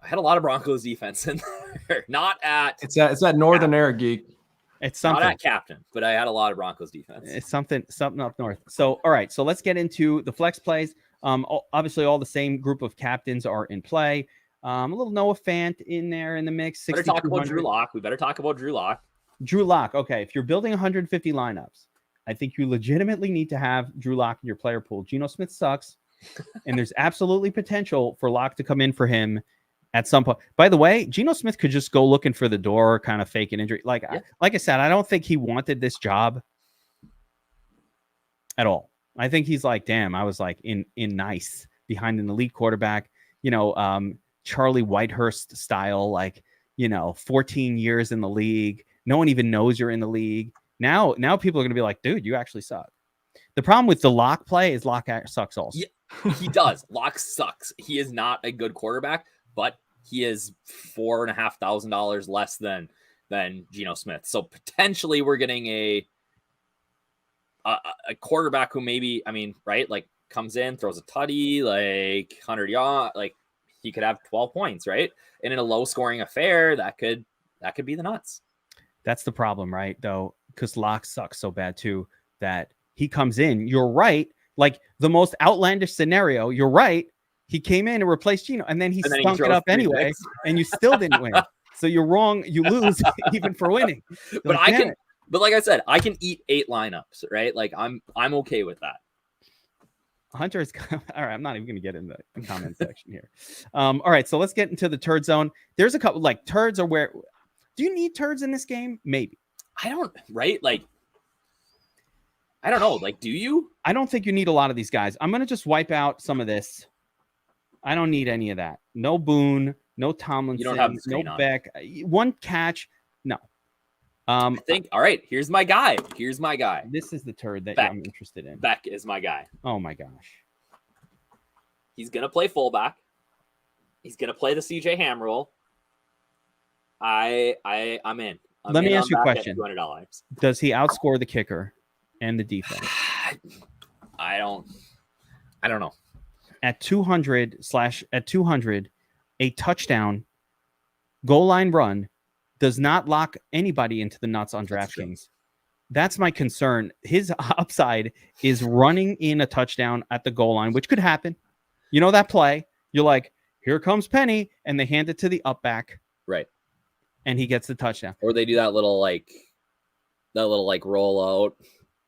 had a lot of Broncos defense in there. Not at it's that Northern Air, Geek. It's something. Not at captain, but I had a lot of Broncos defense. It's something up north. So, all right. So let's get into the flex plays. Obviously, all the same group of captains are in play. A little Noah Fant in there in the mix. Better talk about Drew Lock. We better talk about Drew Lock. Drew Lock. Okay, if you're building 150 lineups, I think you legitimately need to have Drew Lock in your player pool. Geno Smith sucks, and there's absolutely potential for Lock to come in for him at some point. By the way, Geno Smith could just go looking for the door, kind of fake an injury. Like I said, I don't think he wanted this job at all. I think he's like, damn, I was like in nice behind an elite quarterback, Charlie Whitehurst style, 14 years in the league. No one even knows you're in the league. Now people are going to be like, dude, you actually suck. The problem with the Lock play is Lock sucks also. Yeah, he does. Lock sucks. He is not a good quarterback, but he is $4,500 less than Geno Smith. So potentially we're getting a quarterback who maybe, right? Like comes in, throws a tutty, 100 yards, he could have 12 points, right? And in a low scoring affair, that could be the nuts. That's the problem, right? Though, because Lock sucks so bad too, that he comes in, you're right. Like the most outlandish scenario, you're right. He came in and replaced Geno, and then he stunk it up anyway, and you still didn't win. So you're wrong. You lose even for winning. But But like I said, I can eat 8 lineups, right? Like I'm okay with that. Hunter is all right. I'm not even going to get in the comment section here. All right, so let's get into the turd zone. There's a couple turds are where. Do you need turds in this game? Maybe. I don't. Right? I don't know. Do you? I don't think you need a lot of these guys. I'm going to just wipe out some of this. I don't need any of that. No Boone, no Tomlinson, you don't have no Beck. One catch. No. I think, all right, here's my guy. This is the turd that I'm interested in. Beck is my guy. Oh my gosh. He's going to play fullback. He's going to play the CJ Ham role. I'm in. Let me ask you a question. $200. Does he outscore the kicker and the defense? I don't know. At 200, a touchdown goal line run does not lock anybody into the nuts on DraftKings. That's my concern. His upside is running in a touchdown at the goal line, which could happen. You know that play? You're like, here comes Penny, and they hand it to the up back. Right. And he gets the touchdown. Or they do that little roll out.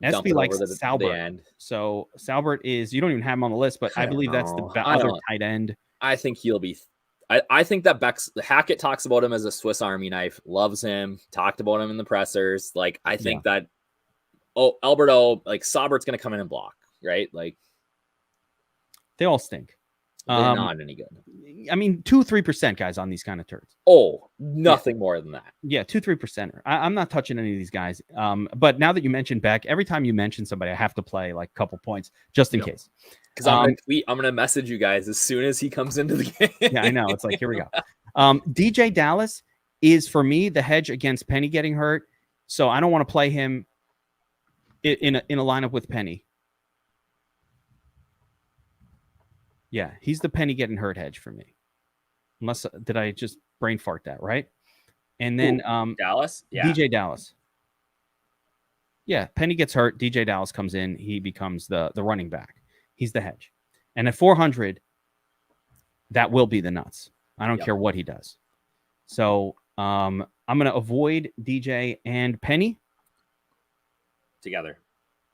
SB likes Salbert. So Salbert is, you don't even have him on the list, but I believe that's the other tight end. I think he'll be. I think that Hackett talks about him as a Swiss Army knife, loves him, talked about him in the pressers. I think that, Alberto, Saubert's going to come in and block, right? They all stink. They're not any good. 2-3% guys on these kind of turds. Oh, nothing more than that. Yeah, 2-3%. I'm not touching any of these guys. But now that you mentioned Beck, every time you mention somebody, I have to play a couple points just in case. Because I'm going to tweet, I'm going to message you guys as soon as he comes into the game. Yeah, I know. It's here we go. DJ Dallas is, for me, the hedge against Penny getting hurt. So I don't want to play him in a lineup with Penny. Yeah, he's the Penny getting hurt hedge for me. Unless, did I just brain fart that, right? And then Dallas? Yeah. DJ Dallas. Yeah, Penny gets hurt. DJ Dallas comes in. He becomes the running back. He's the hedge. And at 400, that will be the nuts. I don't care what he does. So I'm going to avoid DJ and Penny. Together.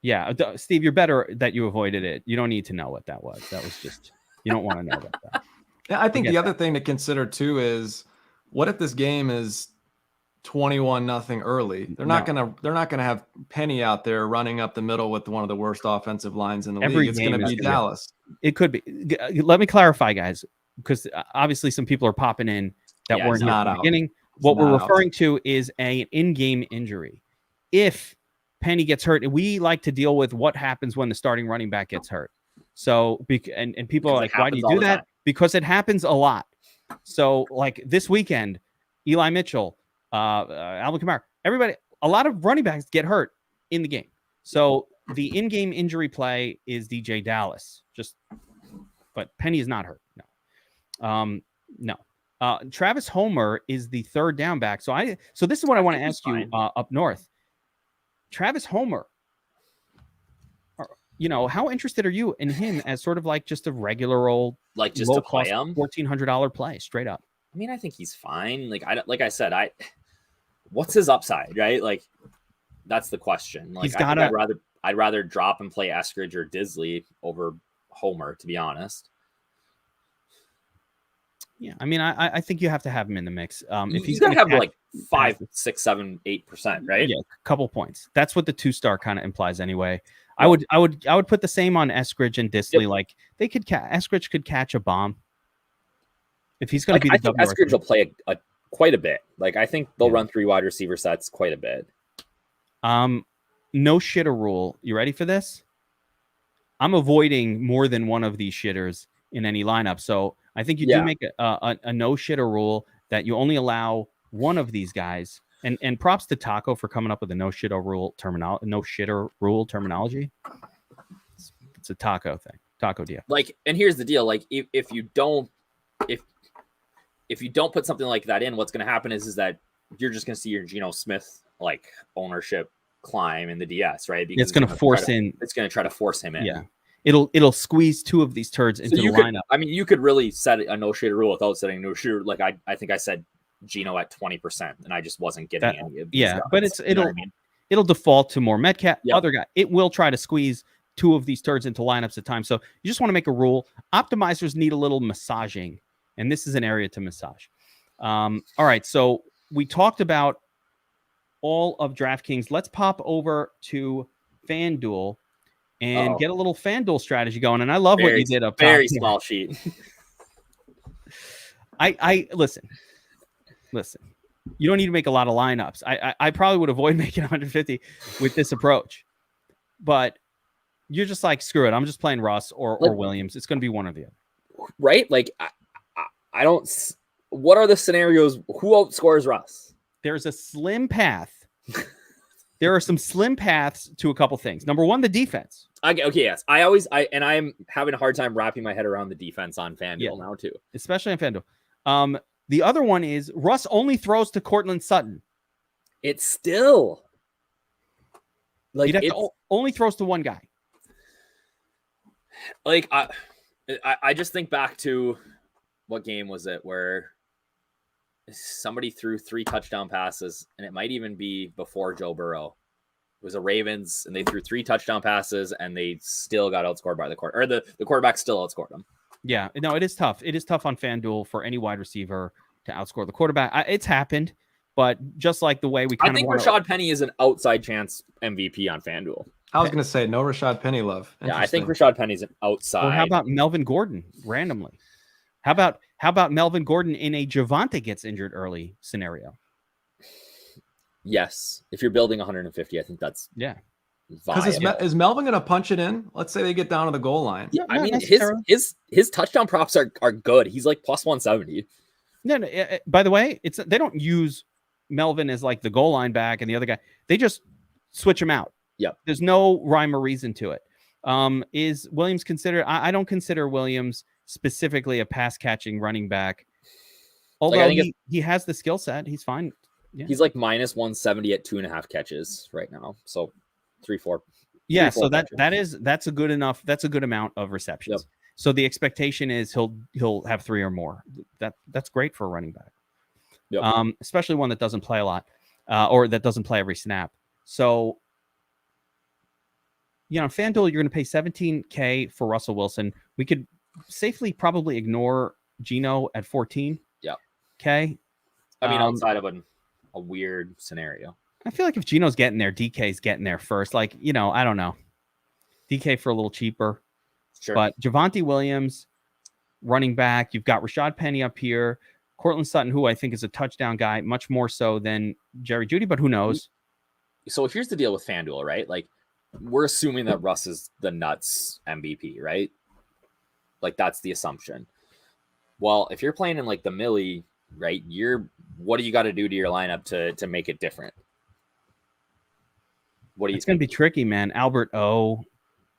Yeah, Steve, you're better that you avoided it. You don't need to know what that was. That was just, you don't want to know about that. Yeah, I think Forget the other thing to consider too is, what if this game is 21-0 early? They're not gonna have Penny out there running up the middle with one of the worst offensive lines in the league. It's gonna be Dallas. It could be. Let me clarify, guys, because obviously some people are popping in that weren't here at the beginning. What we're referring to is an in-game injury. If Penny gets hurt, we like to deal with what happens when the starting running back gets hurt. So, and people are like, why do you do that? Because it happens a lot. So, like this weekend, Eli Mitchell, Alvin Kamara, everybody, a lot of running backs get hurt in the game. So the in-game injury play is DJ Dallas. But Penny is not hurt. No. Travis Homer is the third down back. So this is what I want to ask you up north. Travis Homer, how interested are you in him as sort of like just a regular old, like just to play him $1,400 play straight up? I mean, I think he's fine. Like I said, what's his upside, right? Like that's the question. Like I'd rather drop and play Eskridge or Disley over Homer, to be honest. Yeah, I mean, I think you have to have him in the mix. If he's gonna have like 5, 6, 7, 8%, right? Yeah, a couple points. That's what the 2-star kind of implies anyway. Yep. I would put the same on Eskridge and Disley. Yep. Like they could Eskridge could catch a bomb if he's going to be. I think Eskridge will play quite a bit. Like I think they'll run 3 wide receiver sets quite a bit. No shitter rule. You ready for this? I'm avoiding more than one of these shitters in any lineup. So I think you do make a no shitter rule that you only allow one of these guys. And props to Taco for coming up with a no shitter rule terminology. It's a Taco thing. Taco deal. Like, and here's the deal. Like, if you don't put something like that in, what's going to happen is that you're just going to see your Geno Smith like ownership climb in the DS, right? Because it's going to force in. It's going to try to force him in. Yeah. It'll squeeze 2 of these turds into the lineup. I mean, you could really set a no shitter rule without setting a no shitter. Like I think I said Geno at 20%, and I just wasn't getting any of these guys, but it'll default to more Metcalf. Other guy, it will try to squeeze 2 of these turds into lineups at a time. So you just want to make a rule. Optimizers need a little massaging, and this is an area to massage. All right, so we talked about all of DraftKings. Let's pop over to FanDuel and get a little FanDuel strategy going. And I love what you did up top. Very small sheet. I listen. You don't need to make a lot of lineups. I probably would avoid making 150 with this approach, but you're just like, screw it. I'm just playing Russ or Williams. It's going to be one or the other, right? Like I don't. What are the scenarios? Who outscores Russ? There's a slim path. There are some slim paths to a couple things. Number one, the defense. Okay, yes. I'm having a hard time wrapping my head around the defense on FanDuel now too, especially on FanDuel. The other one is Russ only throws to Cortland Sutton. It's still like only throws to one guy. Like I just think back to what game was it where somebody threw 3 touchdown passes, and it might even be before Joe Burrow. It was a Ravens, and they threw 3 touchdown passes, and they still got outscored by the quarterback still outscored them. Yeah, no, it is tough. It is tough on FanDuel for any wide receiver to outscore the quarterback. It's happened, but just like the way I think Rashad Penny is an outside chance MVP on FanDuel. I was going to say no Rashad Penny love. Yeah, I think Rashad Penny's an outside. Or how about Melvin Gordon randomly? How about Melvin Gordon in a Javonte gets injured early scenario? Yes, if you're building 150, I think that's because is Melvin going to punch it in? Let's say they get down to the goal line. Yeah, I mean his touchdown props are good. He's like plus 170. No. By the way, they don't use Melvin as like the goal line back and the other guy. They just switch him out. Yeah, there's no rhyme or reason to it. Is Williams considered? I don't consider Williams specifically a pass catching running back. Although he has the skill set, he's fine. Yeah. He's like minus 170 at 2.5 catches right now. So 3-4. Yeah. So that's a good enough. That's a good amount of receptions. Yep. So the expectation is he'll have 3 or more. That's great for a running back. Yep. Especially one that doesn't play a lot, or that doesn't play every snap. So FanDuel, you're going to pay $17K for Russell Wilson. We could safely probably ignore Geno at 14. Yeah. Okay. I mean, outside of a weird scenario. I feel like if Geno's getting there, DK's getting there first. Like, I don't know. DK for a little cheaper. Sure. But Javonte Williams, running back. You've got Rashad Penny up here. Cortland Sutton, who I think is a touchdown guy, much more so than Jerry Jeudy, but who knows? So here's the deal with FanDuel, right? Like, we're assuming that Russ is the nuts MVP, right? Like, that's the assumption. Well, if you're playing in like the Millie, right, what do you got to do to your lineup to make it different? What do you? It's going to be tricky, man. Albert O.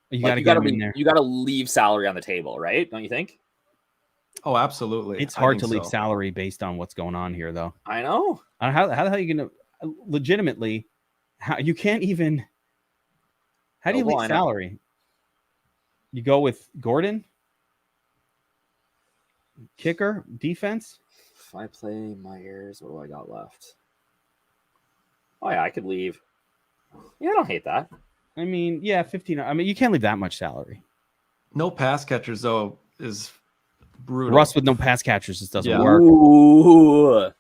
You got to get him in there. You got to leave salary on the table, right? Don't you think? Oh, absolutely. It's hard to leave salary based on what's going on here, though. I know. How the hell are you going to legitimately? How you can't even? How do you leave salary? You go with Gordon, kicker, defense. If I play Myers, what do I got left? Oh yeah, I could leave. Yeah, I don't hate that. I mean, yeah, 15. I mean, you can't leave that much salary. No pass catchers though is brutal. Russ with no pass catchers just doesn't work. Ooh.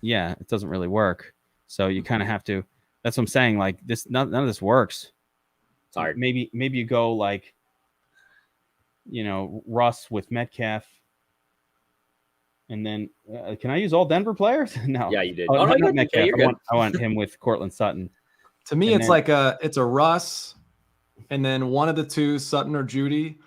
Yeah, it doesn't really work. So you kind of have to. That's what I'm saying. Like this, none of this works. It's hard. Maybe you go like, Russ with Metcalf, and then can I use all Denver players? No. Yeah, you did. Oh, no, not Metcalf. Okay, I want him with Cortland Sutton. To me, it's a Russ, and then one of the two, Sutton or Jeudy.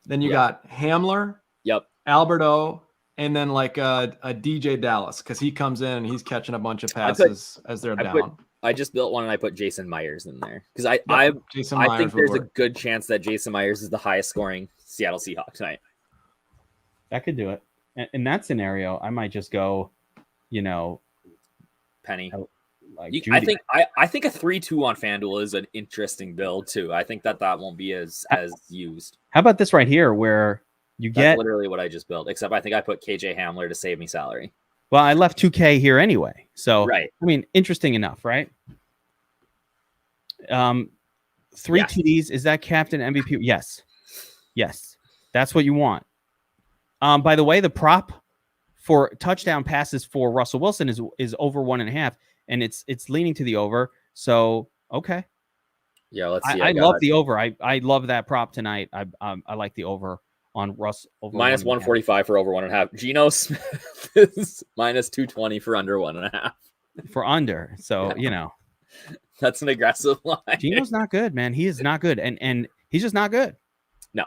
Then you got Hamler. Yep. Alberto, and then like a DJ Dallas, because he comes in and he's catching a bunch of passes as they're down. I just built one and I put Jason Myers in there because I think there's a good chance that Jason Myers is the highest scoring Seattle Seahawk tonight. That could do it. In that scenario, I might just go, Penny. Like I think a 3-2 on FanDuel is an interesting build too. I think that won't be as used. How about this right here, where that's literally what I just built, except I think I put KJ Hamler to save me salary. Well, I left 2K here anyway. So, right. I mean, interesting enough, right? 3 TDs. Is that captain MVP? Yes. That's what you want. By the way, the prop for touchdown passes for Russell Wilson is over 1.5, and it's leaning to the over. So, okay. Yeah, let's see. I love the over. I love that prop tonight. I like the over on Russ over minus 145 for over 1.5. Geno Smith is minus 220 for under 1.5. For under. So, that's an aggressive line. Geno's not good, man. He is not good. And he's just not good. No.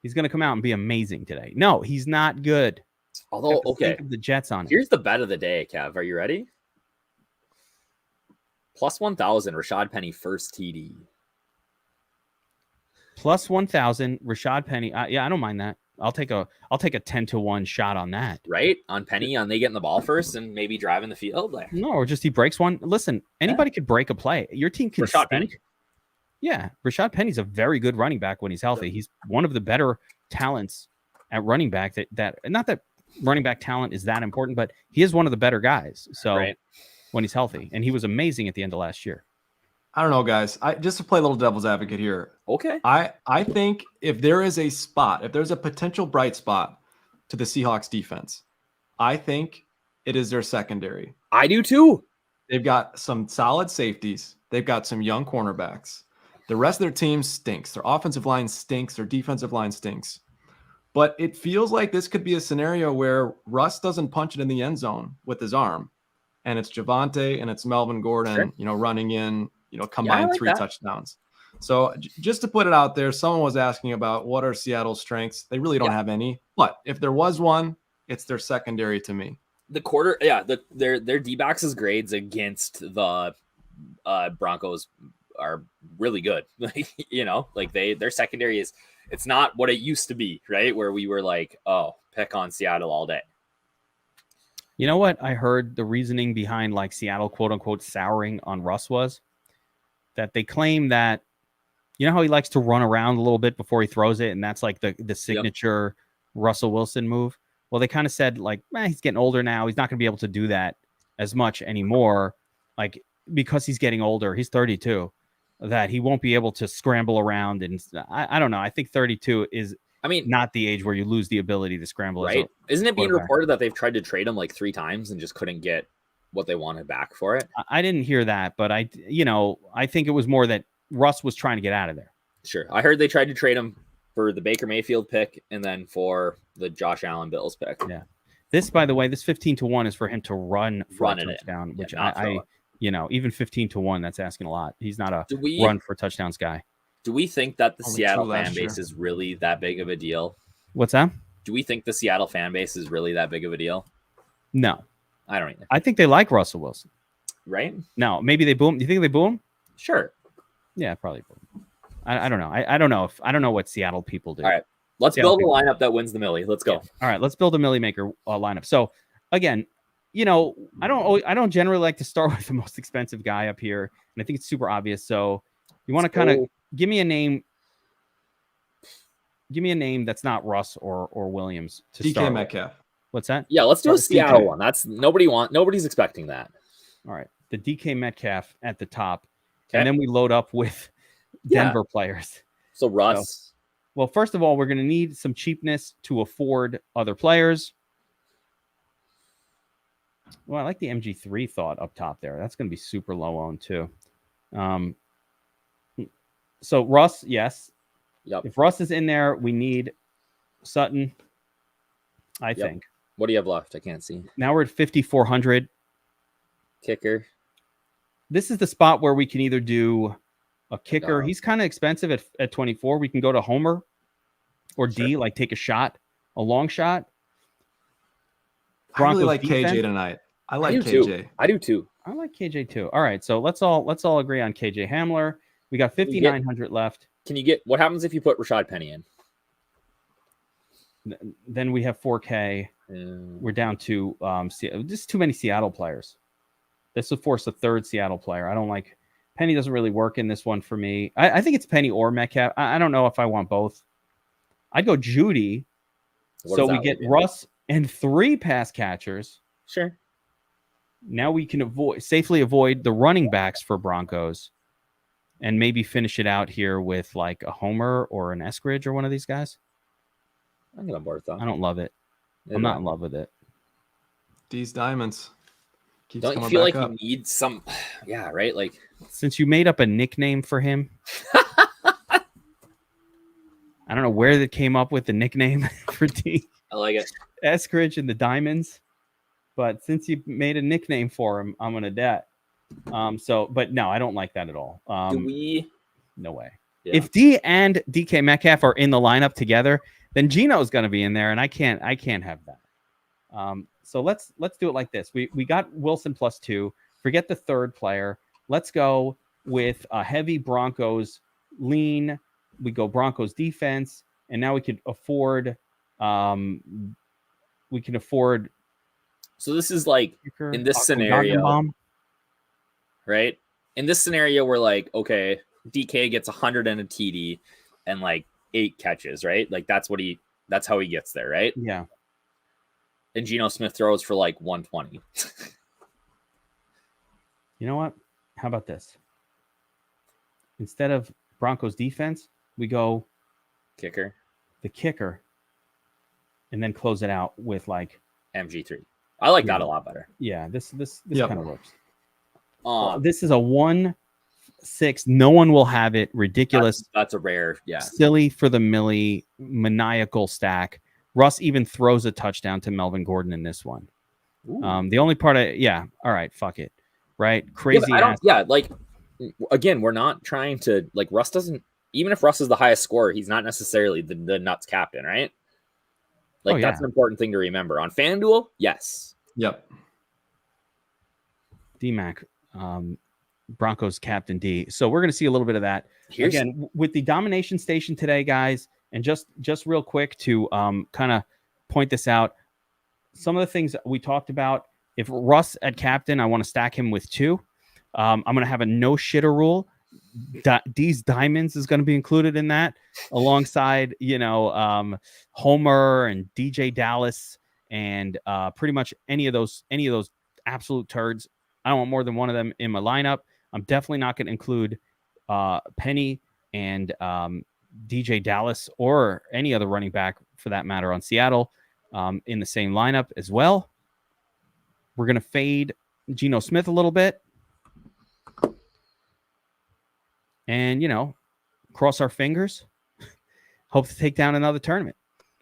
He's going to come out and be amazing today. No, he's not good. Although, okay. The Jets on it. Here's the bet of the day, Kev. Are you ready? Plus 1,000, Rashad Penny first TD. Plus 1,000, Rashad Penny. Yeah, I don't mind that. I'll take a 10-1 shot on that. Right? On Penny, on they getting the ball first and maybe driving the field there. No, or just he breaks one. Listen, anybody could break a play. Your team can Rashad Penny. Yeah, Rashad Penny's a very good running back when he's healthy. He's one of the better talents at running back. That not that running back talent is that important, but he is one of the better guys. So when he's healthy, and he was amazing at the end of last year. I don't know, guys. Just to play a little devil's advocate here. Okay. I think if there is a spot, if there's a potential bright spot to the Seahawks defense, I think it is their secondary. I do too. They've got some solid safeties. They've got some young cornerbacks. The rest of their team stinks. Their offensive line stinks. Their defensive line stinks. But it feels like this could be a scenario where Russ doesn't punch it in the end zone with his arm. And it's Javonte and it's Melvin Gordon, running in, combined like 3 that. touchdowns. So just to put it out there, someone was asking about what are Seattle's strengths. They really don't have any. But if there was one, it's their secondary to me. Their D-backs' grades against the Broncos are really good. Their secondary it's not what it used to be, right? Where we were like, oh, pick on Seattle all day. You know what? I heard the reasoning behind like Seattle, quote unquote, souring on Russ was that they claim that, how he likes to run around a little bit before he throws it. And that's like the signature Russell Wilson move. Well, they kind of said like, he's getting older now. He's not going to be able to do that as much anymore. Like, because he's getting older, he's 32. that he won't be able to scramble around. And I don't know. I think 32 is not the age where you lose the ability to scramble. Right. Isn't it being reported that they've tried to trade him like 3 times and just couldn't get what they wanted back for it? I didn't hear that, but I think it was more that Russ was trying to get out of there. Sure. I heard they tried to trade him for the Baker Mayfield pick and then for the Josh Allen Bills pick. Yeah. This, by the way, this 15-1 is for him to run for a touchdown, which even 15-1, that's asking a lot. He's not a run for touchdowns guy. Do we think that the Seattle fan base is really that big of a deal? What's that? Do we think the Seattle fan base is really that big of a deal? No. I don't either. I think they like Russell Wilson. Right? No, maybe they boo him. Do you think they boo him? Sure. Yeah, probably boo him. I don't know. I don't know I don't know what Seattle people do. All right. Let's build a lineup that wins the Millie. Let's go. Yeah. All right, let's build a Millie Maker lineup. So again, I don't generally like to start with the most expensive guy up here, and I think it's super obvious. So you want to kind of give me a name that's not Russ or Williams to DK start Metcalf. With. What's that? Yeah, let's do a Seattle one. That's nobody's expecting that. All right, the DK Metcalf at the top, and then we load up with Denver players. So Russ. Well, first of all, we're going to need some cheapness to afford other players. Well, I like the MG3 thought up top there. That's going to be super low owned too. So Russ, yes. Yep. If Russ is in there, we need Sutton, I think. What do you have left? I can't see. Now we're at 5,400. Kicker. This is the spot where we can either do a kicker. He's kind of expensive at 24. We can go to Homer or D, like take a long shot. Broncos I really like defense. KJ tonight. I like KJ. I do too. I like KJ too. All right, so let's all agree on KJ Hamler. We got 5,900 left. Can you get what happens if you put Rashad Penny in? Then we have 4K. We're down to just too many Seattle players. This will force a third Seattle player. I don't like Penny. Doesn't really work in this one for me. I think it's Penny or Metcalf. I don't know if I want both. I'd go Judy. So we get Russ and 3 pass catchers. Sure. Now we can safely avoid the running backs for Broncos and maybe finish it out here with like a Homer or an Eskridge or one of these guys. I'm going to board that. I don't love it. I'm not in love with it. These diamonds. Don't you feel like you need some? Yeah, right? Like, since you made up a nickname for him. I don't know where they came up with the nickname for D. I like it. Eskridge and the Diamonds. But since you made a nickname for him, I'm gonna that. But no, I don't like that at all. No way. Yeah. If D and DK Metcalf are in the lineup together, then Gino's gonna be in there, and I can't have that. So let's do it like this. We got Wilson +2. Forget the third player. Let's go with a heavy Broncos lean. We go Broncos defense, and now we can afford. So this is like in this scenario, right? In this scenario, we're like, okay, DK gets 100 and a TD and like 8 catches, right? Like that's how he gets there, right? Yeah. And Geno Smith throws for like 120. You know what? How about this? Instead of Broncos defense, we go the kicker, and then close it out with like MG3. I like that a lot better. Yeah, this kind of works. This is a 1-6. No one will have it. Ridiculous. That's a rare, silly for the Millie, maniacal stack. Russ even throws a touchdown to Melvin Gordon in this one. The only part all right, fuck it. Right? Crazy. Again, we're not trying to like Russ doesn't, even if Russ is the highest scorer, he's not necessarily the nuts captain, right? Like that's an important thing to remember. On FanDuel, yes. Yep. D-Mac, Broncos captain D. So we're going to see a little bit of that. Again, with the domination station today, guys, and just real quick to kind of point this out, some of the things we talked about, if Russ at captain, I want to stack him with 2. I'm going to have a no-shitter rule. D's Diamonds is going to be included in that, alongside Homer and DJ Dallas and pretty much any of those absolute turds. I don't want more than one of them in my lineup. I'm definitely not going to include Penny and DJ Dallas or any other running back for that matter on Seattle in the same lineup as well. We're going to fade Geno Smith a little bit. And, cross our fingers. Hope to take down another tournament.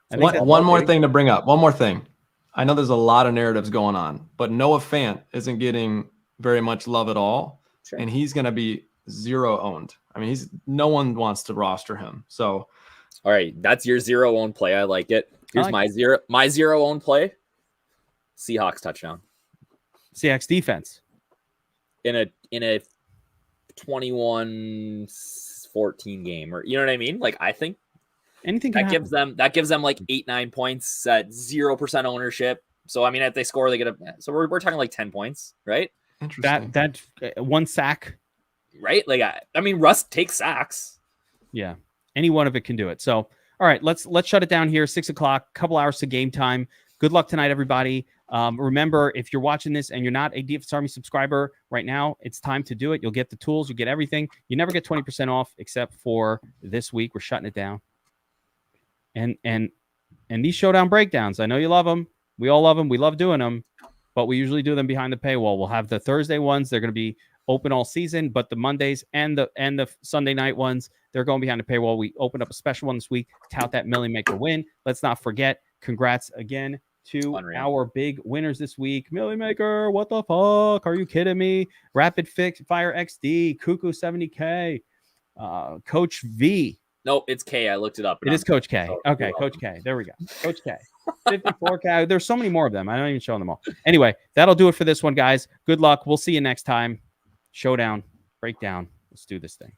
One more thing to bring up. One more thing. I know there's a lot of narratives going on, but Noah Fant isn't getting very much love at all. Sure. And he's going to be 0 owned. I mean, no one wants to roster him. So, all right, that's your 0 owned play. I like it. Here's my 0 owned play. Seahawks touchdown. Seahawks defense. In a 21-14 game, or you know what I mean? Like, I think anything that gives them like 8-9 points at 0% ownership. So I mean, if they score, they get so we're talking like 10 points, right? Interesting. That one sack, right? Like I mean, Russ takes sacks. Yeah, any one of it can do it. So all right, let's shut it down here. 6 o'clock, couple hours to game time. Good luck tonight, everybody. Remember, if you're watching this and you're not a DFS Army subscriber right now, it's time to do it. You'll get the tools, you get everything. You never get 20% off except for this week. We're shutting it down. And these Showdown breakdowns, I know you love them. We all love them. We love doing them, but we usually do them behind the paywall. We'll have the Thursday ones. They're going to be open all season, but the Mondays and the Sunday night ones, they're going behind the paywall. We opened up a special one this week. Tout that Million Maker win. Let's not forget. Congrats again to our big winners this week. Million Maker, what the fuck? Are you kidding me? Rapid Fire XD, Cuckoo 70K, Coach V. No, it's K. I looked it up. It is Coach K. Okay, Coach K. There we go. Coach K. 54K. There's so many more of them. I don't even show them all. Anyway, that'll do it for this one, guys. Good luck. We'll see you next time. Showdown, breakdown. Let's do this thing.